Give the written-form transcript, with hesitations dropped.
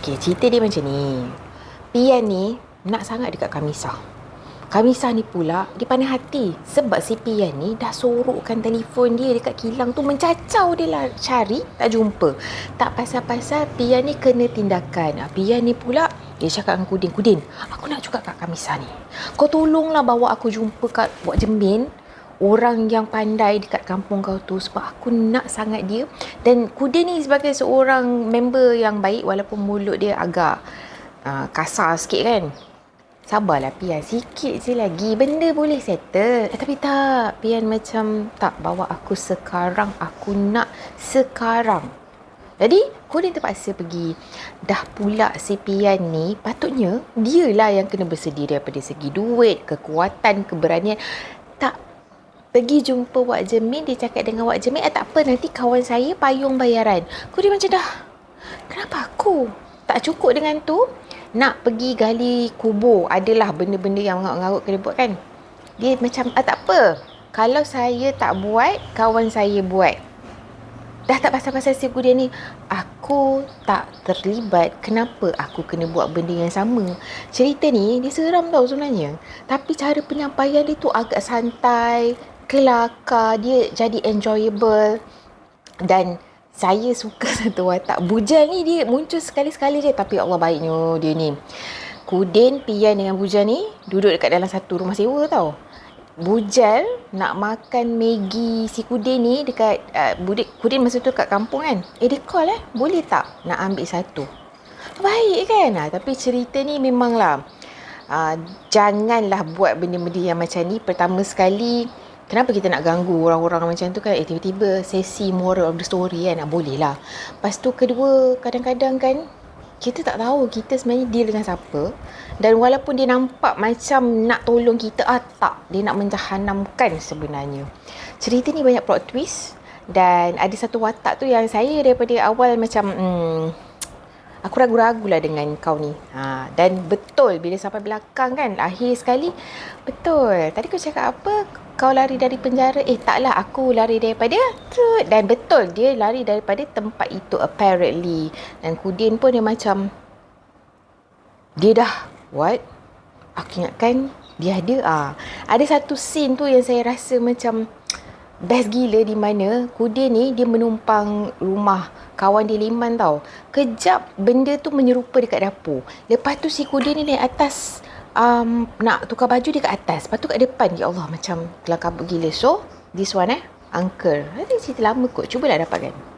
Okey, cerita dia macam ni. Pian ni nak sangat dekat Kamisah. Kamisah ni pula dia pandai hati sebab si Pian ni dah sorokkan telefon dia dekat kilang tu, mencacau dia lah, cari tak jumpa. Tak pasal-pasal Pian ni kena tindakan. Pian ni pula dia cakap dengan Kudin, "Kudin, aku nak juga kat Kamisah ni. Kau tolonglah bawa aku jumpa kat Wak Jemin, orang yang pandai dekat kampung kau tu, sebab aku nak sangat dia." Dan Kudin ni sebagai seorang member yang baik, walaupun mulut dia agak kasar sikit kan. Sabarlah Pian, sikit je lagi benda boleh settle. Tapi tak, Pian macam tak, bawa aku sekarang, aku nak sekarang. Jadi Kudin terpaksa pergi. Dah pula si Pian ni patutnya dialah yang kena bersedia daripada segi duit, kekuatan, keberanian. Tak, pergi jumpa Wak Jemin, dia cakap dengan Wak Jemin, tak apa, nanti kawan saya payung bayaran. Kudin macam dah, kenapa aku? Tak cukup dengan tu, nak pergi gali kubur. Adalah benda-benda yang mengarut-ngarut kena buat kan. Dia macam, tak apa, kalau saya tak buat, kawan saya buat. Dah tak pasal-pasal si Kudin ni, aku tak terlibat, kenapa aku kena buat benda yang sama? Cerita ni dia seram tau sebenarnya, tapi cara penyampaian dia tu agak santai, kelakar, dia jadi enjoyable. Dan saya suka satu watak Bujal ni, dia muncul sekali-sekali je, tapi Allah baiknya dia ni. Kudin, Pian dengan Bujal ni duduk dekat dalam satu rumah sewa tau. Bujal nak makan Maggi si Kudin ni dekat Kudin masa tu kat kampung kan. Dia call boleh tak nak ambil satu. Baik kan. Tapi cerita ni memanglah janganlah buat benda-benda yang macam ni. Pertama sekali, kenapa kita nak ganggu orang-orang macam tu kan? Tiba-tiba sesi moral of the story kan, boleh lah. Lepas tu kedua, kadang-kadang kan kita tak tahu kita sebenarnya deal dengan siapa. Dan walaupun dia nampak macam nak tolong kita, tak, dia nak menjahanamkan sebenarnya. Cerita ni banyak plot twist. Dan ada satu watak tu yang saya daripada awal macam aku ragu-ragu lah dengan kau ni. Dan betul bila sampai belakang kan, akhir sekali, betul. Tadi kau cakap apa? Kau lari dari penjara. Taklah, aku lari daripada tu. Dan betul, dia lari daripada tempat itu apparently. Dan Kudin pun dia macam, dia dah, what? Aku ingatkan dia ada satu scene tu yang saya rasa macam best gila, di mana Kudin ni dia menumpang rumah kawan dia Liman tau. Kejap benda tu menyerupa dekat dapur. Lepas tu si Kudin ni naik atas, nak tukar baju dia kat atas. Lepas tu kat depan, ya Allah, macam kelakar gila. So this one Uncle, nanti cerita lama kot, cubalah dapatkan.